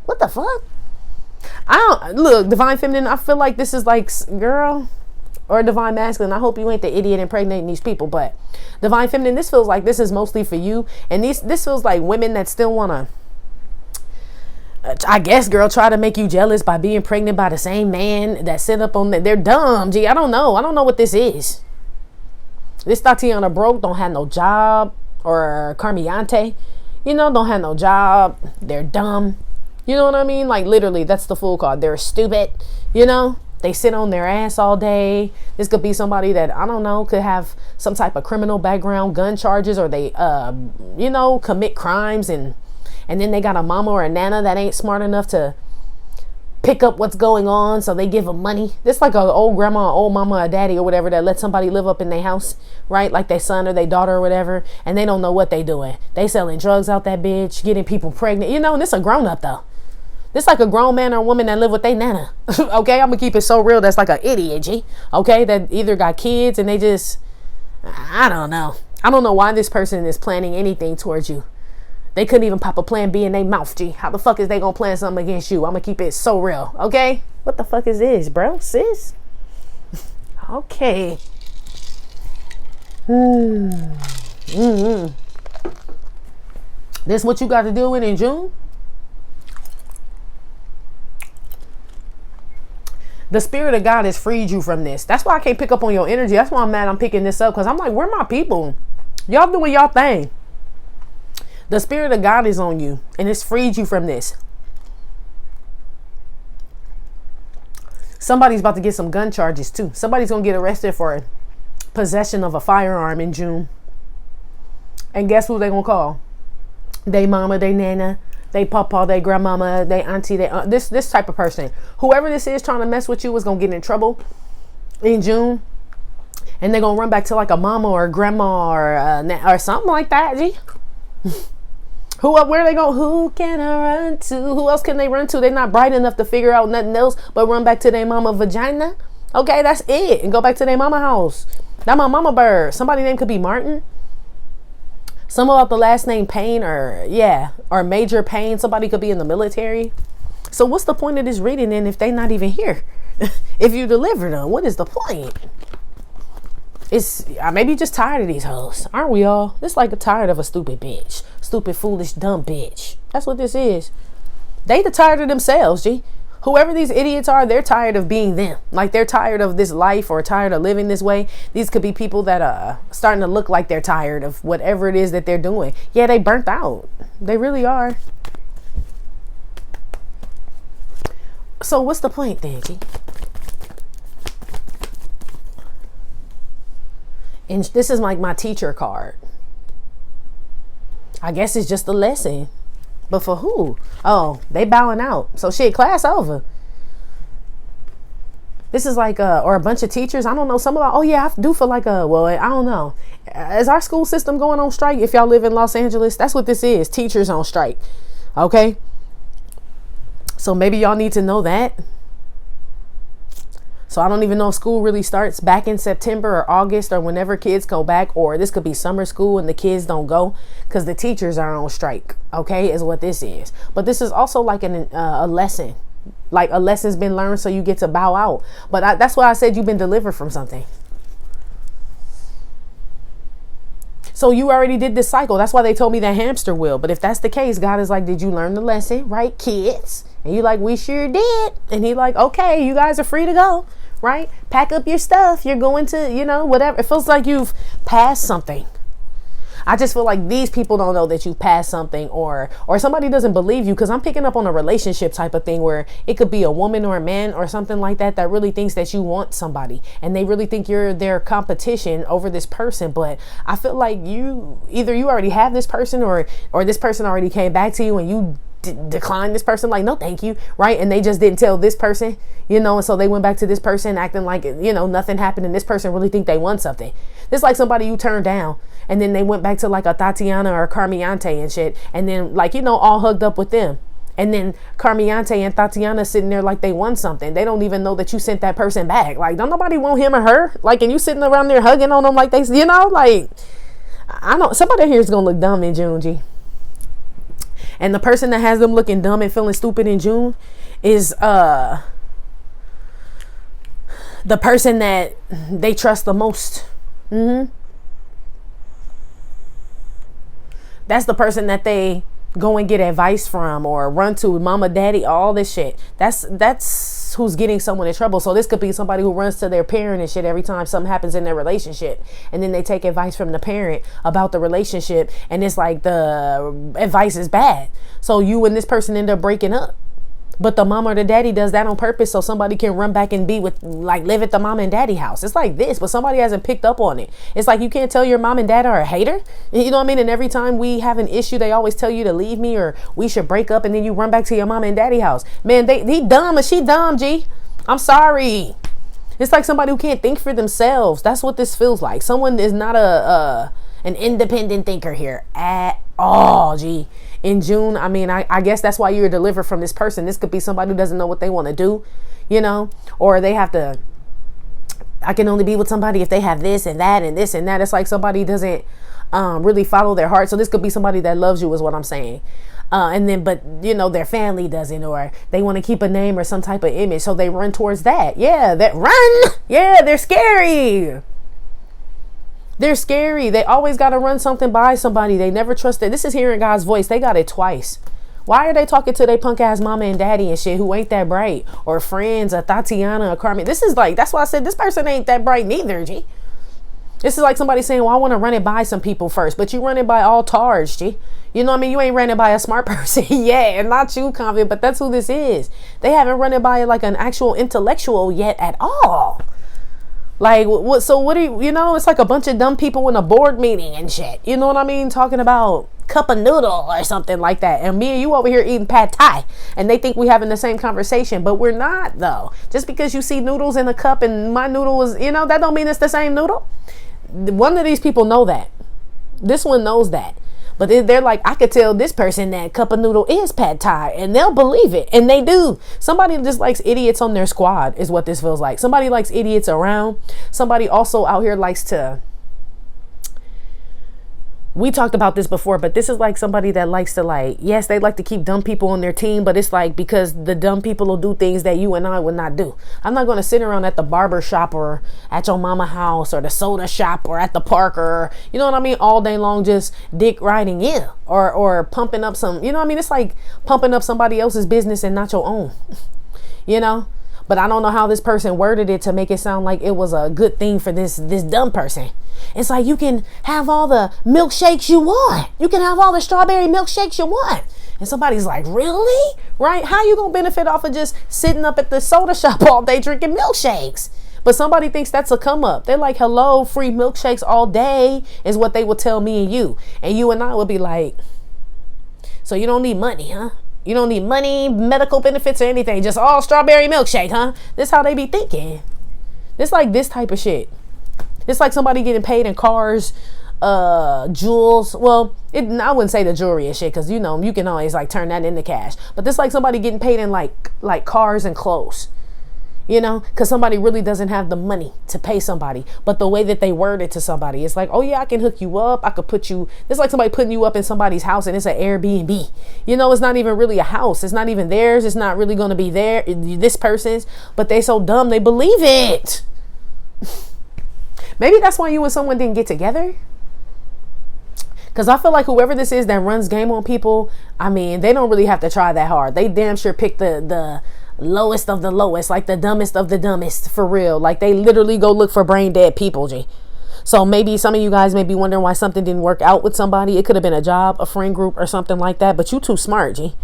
What the fuck? Look, Divine Feminine, I feel like this is like, girl, or Divine Masculine. I hope you ain't the idiot impregnating these people, but Divine Feminine, this feels like this is mostly for you. And this feels like women that still want to, I guess, girl, try to make you jealous by being pregnant by the same man that sit up on that. They're dumb, G. I don't know what this is. This Tatiana broke, don't have no job, or Carmiante, you know, don't have no job. They're dumb. You know what I mean? Like, literally, that's the full card. They're stupid, you know? They sit on their ass all day. This could be somebody that, I don't know, could have some type of criminal background, gun charges, or they, you know, commit crimes, and then they got a mama or a nana that ain't smart enough to pick up what's going on, so they give them money. This like an old grandma, old mama, or daddy, or whatever, that let somebody live up in their house, right? Like their son or their daughter or whatever, and they don't know what they doing. They selling drugs out that bitch, getting people pregnant, you know, and this a grown up though. This like a grown man or woman that live with their nana. Okay, I'm gonna keep it so real. That's like an idiot, G. Okay, that either got kids and they just, I don't know why this person is planning anything towards you. They couldn't even pop a plan B in their mouth, G. How the fuck is they gonna plan something against you? I'm gonna keep it so real, okay? What the fuck is this, bro, sis? Okay. This what you got to deal with in June? The Spirit of God has freed you from this. That's why I can't pick up on your energy. That's why I'm mad I'm picking this up, because I'm like, where my people? Y'all doing y'all thing. The Spirit of God is on you, and it's freed you from this. Somebody's about to get some gun charges too. Somebody's gonna get arrested for possession of a firearm in June. And guess who they gonna call? They mama, they nana, they papa, they grandmama, they auntie, they this type of person. Whoever this is trying to mess with you is gonna get in trouble in June, and they're gonna run back to like a mama or a grandma or something like that. G. Where they go? Who can I run to? Who else can they run to? They're not bright enough to figure out nothing else but run back to their mama vagina. Okay, that's it, and go back to their mama house. That my mama bird. Somebody's name could be Martin. Some about the last name Payne, or Major Payne. Somebody could be in the military. So what's the point of this reading then if they not even here? If you deliver them, what is the point? It's maybe just tired of these hoes, aren't we all? It's like tired of a stupid bitch, stupid, foolish, dumb bitch. That's what this is. They tired of themselves, G. Whoever these idiots are, they're tired of being them. Like they're tired of this life or tired of living this way. These could be people that are starting to look like they're tired of whatever it is that they're doing. Yeah, they burnt out. They really are. So what's the point then, G? And this is like my teacher card. I guess it's just a lesson. But for who? Oh, they bowing out. So shit, class over. This is like or a bunch of teachers. I don't know. Some about, oh yeah, I do feel like I don't know. Is our school system going on strike? If y'all live in Los Angeles, that's what this is. Teachers on strike. Okay. So maybe y'all need to know that. So I don't even know if school really starts back in September or August or whenever kids go back, or this could be summer school and the kids don't go because the teachers are on strike. Okay, is what this is. But this is also like a lesson, like a lesson's been learned, so you get to bow out. But that's why I said you've been delivered from something. So you already did this cycle. That's why they told me that hamster wheel. But if that's the case, God is like, did you learn the lesson, right, kids? And you like, we sure did. And he like, okay, you guys are free to go, right? Pack up your stuff. You're going to, you know, whatever. It feels like you've passed something. I just feel like these people don't know that you passed something, or somebody doesn't believe you, because I'm picking up on a relationship type of thing where it could be a woman or a man or something like that that really thinks that you want somebody, and they really think you're their competition over this person. But I feel like either you already have this person, or this person already came back to you and you decline this person, like, no thank you, right? And they just didn't tell this person, you know, and so they went back to this person acting like, you know, nothing happened, and this person really think they want something. It's like somebody you turned down and then they went back to like a Tatiana or a Carmiante and shit, and then, like, you know, all hugged up with them, and then Carmiante and Tatiana sitting there like they won something. They don't even know that you sent that person back. Like, don't nobody want him or her, like, and you sitting around there hugging on them like they, you know, like, I know somebody here is gonna look dumb in June, G. And the person that has them looking dumb and feeling stupid in June is the person that they trust the most. That's the person that they go and get advice from or run to, mama, daddy, all this shit. That's who's getting someone in trouble. So this could be somebody who runs to their parent and shit every time something happens in their relationship, and then they take advice from the parent about the relationship, and it's like the advice is bad, so you and this person end up breaking up. But the mom or the daddy does that on purpose so somebody can run back and be with, like, live at the mom and daddy house. It's like this, but somebody hasn't picked up on it. It's like you can't tell your mom and dad are a hater. You know what I mean? And every time we have an issue, they always tell you to leave me or we should break up, and then you run back to your mom and daddy house. Man, he dumb or she dumb, G. I'm sorry. It's like somebody who can't think for themselves. That's what this feels like. Someone is not an independent thinker here at all, G. In June, I mean, I guess that's why you were delivered from this person. This could be somebody who doesn't know what they want to do, you know, or they have to, I can only be with somebody if they have this and that and this and that. It's like somebody doesn't really follow their heart. So this could be somebody that loves you is what I'm saying. And then, but you know, their family doesn't, or they want to keep a name or some type of image. So they run towards that. Yeah, that run. Yeah, they're scary. They're scary. They always got to run something by somebody. They never trust it. This is hearing God's voice. They got it twice. Why are they talking to their punk ass mama and daddy and shit who ain't that bright, or friends, or Tatiana or Carmen? This is like, that's why I said this person ain't that bright neither, G. This is like somebody saying, well, I want to run it by some people first, but you run it by all tards, G. You know what I mean? You ain't running by a smart person. Yeah, and not you, Convent, but that's who this is. They haven't run it by like an actual intellectual yet at all. Like, what? So what do you know, it's like a bunch of dumb people in a board meeting and shit. You know what I mean? Talking about cup of noodle or something like that. And me and you over here eating pad thai. And they think we having the same conversation. But we're not, though. Just because you see noodles in a cup and my noodle is, you know, that don't mean it's the same noodle. One of these people know that. This one knows that. But they're like, I could tell this person that cup of noodle is pad thai, and they'll believe it. And they do. Somebody just likes idiots on their squad is what this feels like. Somebody likes idiots around. Somebody also out here likes to, we talked about this before, but this is like somebody that likes to, like, yes, they like to keep dumb people on their team, but it's like because the dumb people will do things that you and I would not do. I'm not going to sit around at the barber shop or at your mama house or the soda shop or at the park, or, you know what I mean, all day long just dick riding in or pumping up some, you know what I mean? It's like pumping up somebody else's business and not your own, you know? But I don't know how this person worded it to make it sound like it was a good thing for this dumb person. It's like, you can have all the milkshakes you want. You can have all the strawberry milkshakes you want. And somebody's like, really? Right? How you gonna benefit off of just sitting up at the soda shop all day drinking milkshakes? But somebody thinks that's a come up. They're like, hello, free milkshakes all day is what they will tell me and you. And you and I will be like, so you don't need money, huh? You don't need money, medical benefits, or anything. Just all strawberry milkshake, huh? This how they be thinking. It's like this type of shit. It's like somebody getting paid in cars, jewels. Well, I wouldn't say the jewelry and shit, because, you know, you can always like turn that into cash. But this like somebody getting paid in like cars and clothes. you know, because somebody really doesn't have the money to pay somebody. But the way that they word it to somebody, it's like, oh yeah, I can hook you up. I could put you, it's like somebody putting you up in somebody's house and it's an Airbnb. You know, it's not even really a house. It's not even theirs. It's not really going to be this person's, but they so dumb they believe it. Maybe that's why you and someone didn't get together. Because I feel like whoever this is that runs game on people, I mean, they don't really have to try that hard. They damn sure pick the lowest of the lowest, like the dumbest of the dumbest, for real. Like they literally go look for brain dead people, G. So maybe some of you guys may be wondering why something didn't work out with somebody. It could have been a job, a friend group, or something like that. But you too smart, G.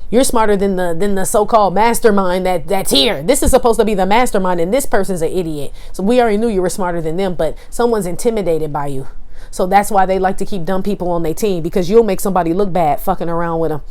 You're smarter than the so-called mastermind that's here. This is supposed to be the mastermind, and this person's an idiot. So we already knew you were smarter than them, but someone's intimidated by you. So that's why they like to keep dumb people on their team, because you'll make somebody look bad fucking around with them.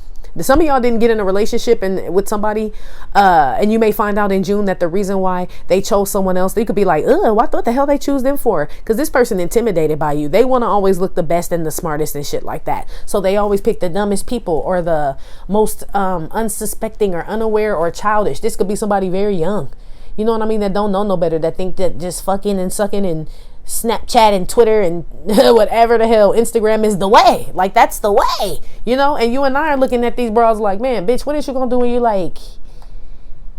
Some of y'all didn't get in a relationship and with somebody, and you may find out in June that the reason why they chose someone else, they could be like, what the hell they choose them for? Because this person intimidated by you. They want to always look the best and the smartest and shit like that. So they always pick the dumbest people or the most unsuspecting or unaware or childish. This could be somebody very young. You know what I mean? That don't know no better. That think that just fucking and sucking and Snapchat and Twitter and whatever the hell, Instagram is the way. Like, that's the way, you know? And you and I are looking at these bras like, man, bitch, what is you gonna do when you like,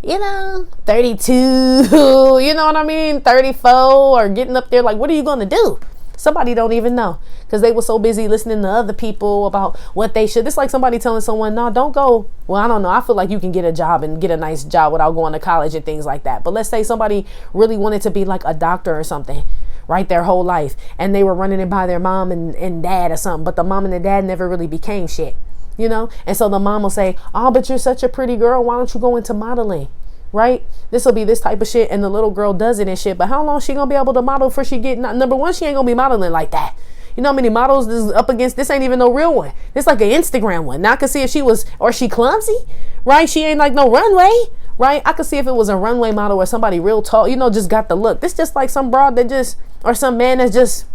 you know, 32, you know what I mean? 34 or getting up there. Like, what are you gonna do? Somebody don't even know, because they were so busy listening to other people about what they should. It's like somebody telling someone, no, don't go. Well, I don't know. I feel like you can get a job and get a nice job without going to college and things like that. But let's say somebody really wanted to be like a doctor or something, right, their whole life, and they were running it by their mom and dad or something, but the mom and the dad never really became shit, you know? And so the mom will say, oh, but you're such a pretty girl. Why don't you go into modeling? Right? This will be this type of shit, and the little girl does it and shit. But how long she gonna be able to model before she get? Number one, she ain't gonna be modeling like that. You know how many models this is up against? This ain't even no real one. This like an Instagram one. Now I can see if she was, or she clumsy, right? She ain't like no runway, right? I could see if it was a runway model or somebody real tall, you know, just got the look. This just like some broad that just, or some man that's just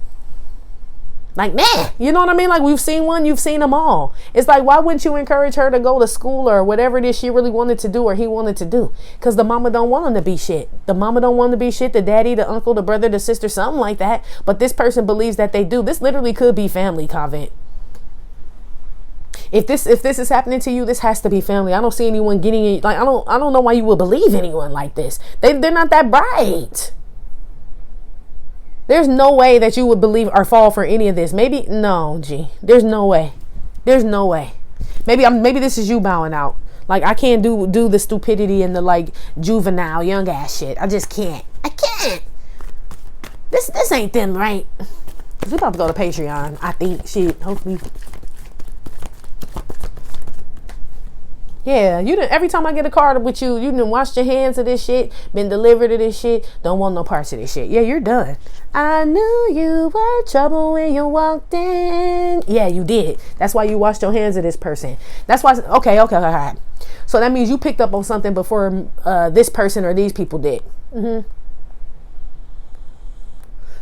like, man, you know what I mean? Like, we've seen one, you've seen them all. It's like, why wouldn't you encourage her to go to school or whatever it is she really wanted to do or he wanted to do? Because the mama don't want him to be shit. The mama don't want him to be shit. The daddy, the uncle, the brother, the sister, something like that. But this person believes that they do. This literally could be family, Convent. If this is happening to you, this has to be family. I don't see anyone getting it. Like, I don't know why you would believe anyone like this. They're not that bright. There's no way that you would believe or fall for any of this. Maybe, no, G. There's no way. There's no way. Maybe this is you bowing out. Like, I can't do the stupidity and the like juvenile young ass shit. I just can't. I can't. This ain't them, right? We about to go to Patreon, I think. Shit, hopefully. Yeah, you done, every time I get a card with you, you done washed your hands of this shit, been delivered to this shit, don't want no parts of this shit. Yeah, you're done. I knew you were trouble when you walked in. Yeah, you did. That's why you washed your hands of this person. That's why, okay. So that means you picked up on something before this person or these people did.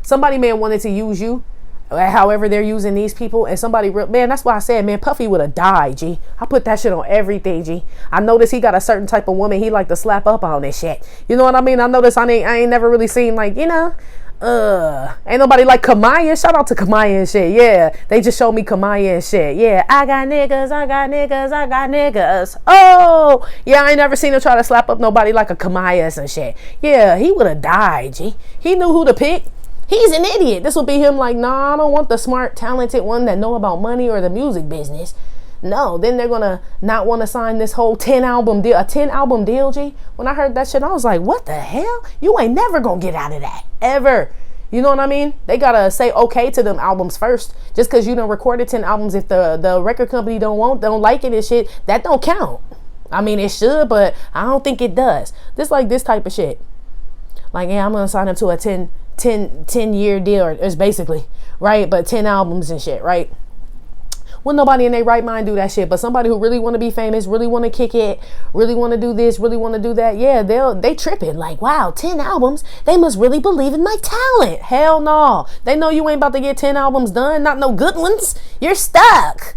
Somebody may have wanted to use you, however they're using these people, and somebody real, man, that's why I said, man, Puffy would have died, G. I put that shit on everything, G. I noticed he got a certain type of woman he like to slap up on this shit. You know what I mean? I noticed I ain't never really seen, like, you know, ain't nobody like Kamaya. Shout out to Kamaya and shit. Yeah, they just showed me Kamaya and shit. Yeah, I got niggas. Oh, yeah, I ain't never seen him try to slap up nobody like a Kamaya or some shit. Yeah, he would have died, G. He knew who to pick. He's an idiot. This will be him like, nah, I don't want the smart, talented one that know about money or the music business. No, then they're going to not want to sign this whole 10 album deal, a 10 album deal, G. When I heard that shit, I was like, what the hell? You ain't never going to get out of that, ever. You know what I mean? They got to say okay to them albums first. Just because you done recorded 10 albums, if the record company don't like it and shit, that don't count. I mean, it should, but I don't think it does. Just like this type of shit. Like, yeah, I'm going to sign up to a 10-year deal, or it's basically, right? But 10 albums and shit, right? Well, nobody in their right mind do that shit, but somebody who really want to be famous, really want to kick it, really want to do this, really want to do that, yeah, they tripping. Like, wow, 10 albums, they must really believe in my talent. Hell no. They know you ain't about to get 10 albums done, not no good ones. You're stuck.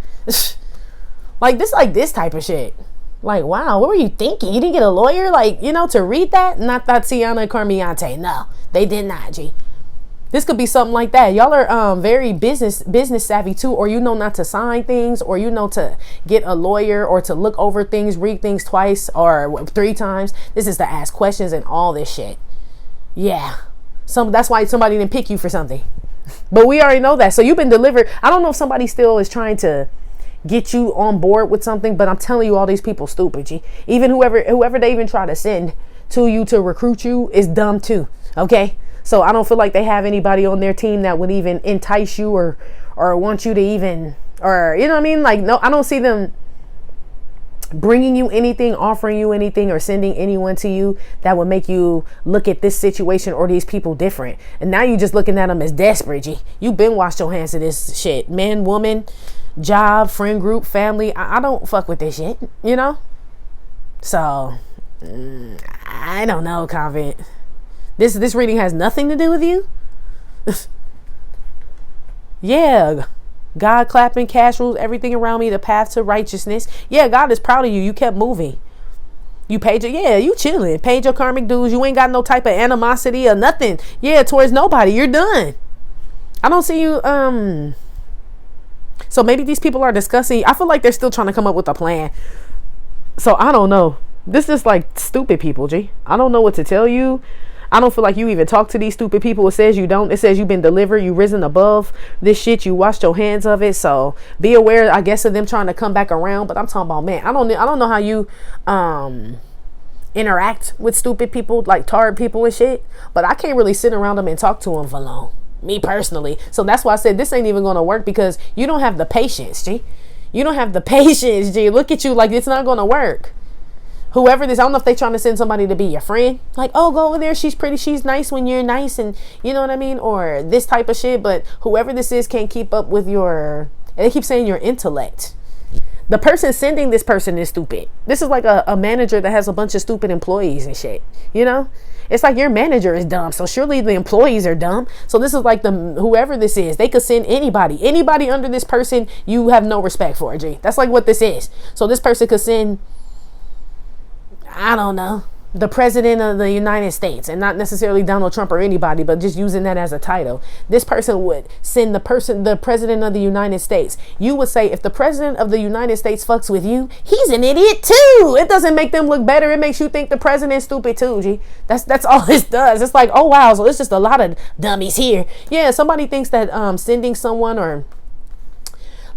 Like this type of shit. Like, wow, what were you thinking? You didn't get a lawyer, like, you know, to read that? Not Tatiana and Carmiante. No, they did not, G. This could be something like that. Y'all are very business savvy too, or you know not to sign things, or you know to get a lawyer, or to look over things, read things twice or 3 times. This is to ask questions and all this shit. Yeah. That's why somebody didn't pick you for something. But we already know that. So you've been delivered. I don't know if somebody still is trying to get you on board with something, but I'm telling you, all these people stupid, G. Even whoever they even try to send to you to recruit you is dumb too. Okay? So I don't feel like they have anybody on their team that would even entice you or want you to even, or, you know what I mean? Like, no, I don't see them bringing you anything, offering you anything, or sending anyone to you that would make you look at this situation or these people different. And now you just looking at them as desperate, G. You been washed your hands of this shit. Man, woman, job, friend group, family. I don't fuck with this shit, you know? So, I don't know, Convent. This reading has nothing to do with you. Yeah. God clapping, cash rules everything around me, the path to righteousness. Yeah, God is proud of you. You kept moving. You paid you chilling. Paid your karmic dues. You ain't got no type of animosity or nothing. Yeah, towards nobody. You're done. I don't see you. So maybe these people are discussing. I feel like they're still trying to come up with a plan. So I don't know. This is like stupid people, G. I don't know what to tell you. I don't feel like you even talk to these stupid people. It says you don't. It says you've been delivered. You risen above this shit. You washed your hands of it. So be aware, I guess, of them trying to come back around. But I'm talking about, man, I don't know how you interact with stupid people, like tired people and shit. But I can't really sit around them and talk to them for long. Me personally. So that's why I said this ain't even going to work, because you don't have the patience, G. You don't have the patience, G. Look at you, like it's not going to work. Whoever this, I don't know if they trying to send somebody to be your friend. Like, oh, go over there. She's pretty. She's nice when you're nice. And you know what I mean? Or this type of shit. But whoever this is can't keep up with they keep saying your intellect. The person sending this person is stupid. This is like a manager that has a bunch of stupid employees and shit. You know? It's like your manager is dumb. So surely the employees are dumb. So this is like whoever this is. They could send anybody. Anybody under this person you have no respect for, G. That's like what this is. So this person could send, I don't know, the president of the United States, and not necessarily Donald Trump or anybody, but just using that as a title. This person would send the president of the United States. You would say, if the president of the United States fucks with you, he's an idiot too. It doesn't make them look better. It makes you think the president's stupid too, G. That's all this does. It's like, oh wow, so it's just a lot of dummies here. Yeah, somebody thinks that sending someone, or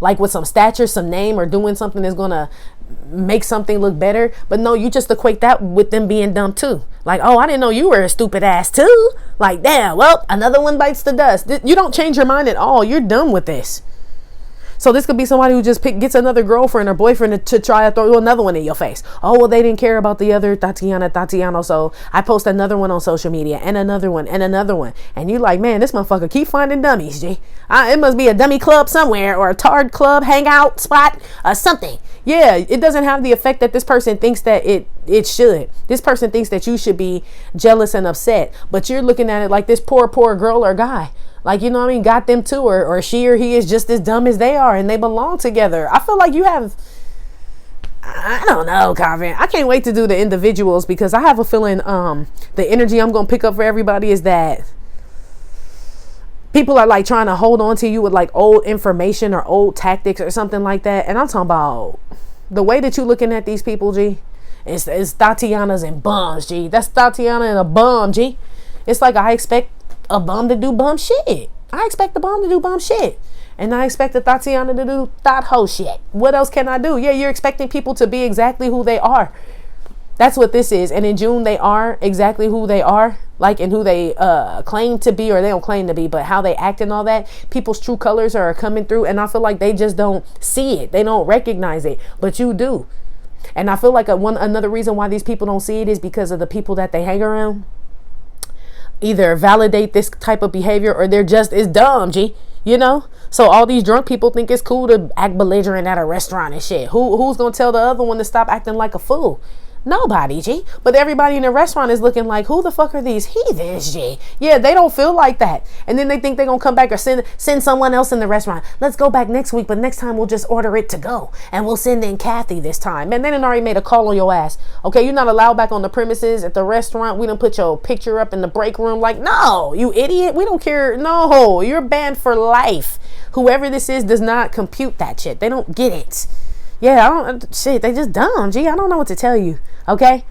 like with some stature, some name, or doing something is gonna make something look better. But no, you just equate that with them being dumb too. Like, oh, I didn't know you were a stupid ass too. Like, damn, well, another one bites the dust. You don't change your mind at all. You're done with this. So this could be somebody who just gets another girlfriend or boyfriend to try to throw another one in your face. Oh, well, they didn't care about the other Tatiana. So I post another one on social media, and another one, and another one. And you like, man, this motherfucker keep finding dummies, G. It must be a dummy club somewhere, or a tard club hangout spot, or something. Yeah, it doesn't have the effect that this person thinks that it should. This person thinks that you should be jealous and upset, but you're looking at it like this poor girl or guy. Like, you know what I mean? Got them too, or she or he is just as dumb as they are, and they belong together. I feel like you have, I don't know, Convent. I can't wait to do the individuals, because I have a feeling the energy I'm going to pick up for everybody is that people are like trying to hold on to you with like old information or old tactics or something like that. And I'm talking about the way that you looking at these people, G. It's Tatiana's and bums, G. That's Tatiana and a bum, G. It's like, I expect a bum to do bum shit. I expect the bum to do bum shit. And I expect the Tatiana to do thought hoe shit. What else can I do? Yeah, you're expecting people to be exactly who they are. That's what this is. And in June, they are exactly who they are. Like, and who they claim to be, or they don't claim to be, but how they act and all that. People's true colors are coming through. And I feel like they just don't see it. They don't recognize it. But you do. And I feel like another reason why these people don't see it is because of the people that they hang around. Either validate this type of behavior, or they're just as dumb, G. You know? So all these drunk people think it's cool to act belligerent at a restaurant and shit. Who's gonna tell the other one to stop acting like a fool? Nobody, G. But everybody in the restaurant is looking like, who the fuck are these heathens, G? Yeah, they don't feel like that. And then they think they're going to come back or send someone else in the restaurant. Let's go back next week, but next time we'll just order it to go. And we'll send in Kathy this time. Man, they done already made a call on your ass. Okay, you're not allowed back on the premises at the restaurant. We done put your picture up in the break room. Like, no, you idiot. We don't care. No, you're banned for life. Whoever this is does not compute that shit. They don't get it. Yeah, they just dumb, G. I don't know what to tell you, okay?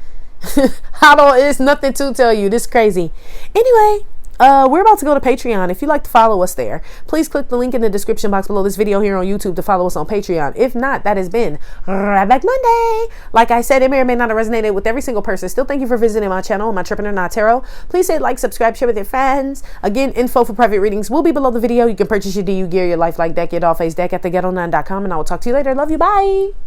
It's nothing to tell you. This is crazy. Anyway, we're about to go to Patreon. If you'd like to follow us there, please click the link in the description box below this video here on YouTube to follow us on Patreon. If not, that has been Right Back Monday. Like I said, it may or may not have resonated with every single person. Still, thank you for visiting my channel, My Trippin' or Not Tarot. Please hit like, subscribe, share with your friends. Again, info for private readings will be below the video. You can purchase your DU gear, your lifelike deck, your Dawl Phace deck at theghetto9.com, and I will talk to you later. Love you. Bye.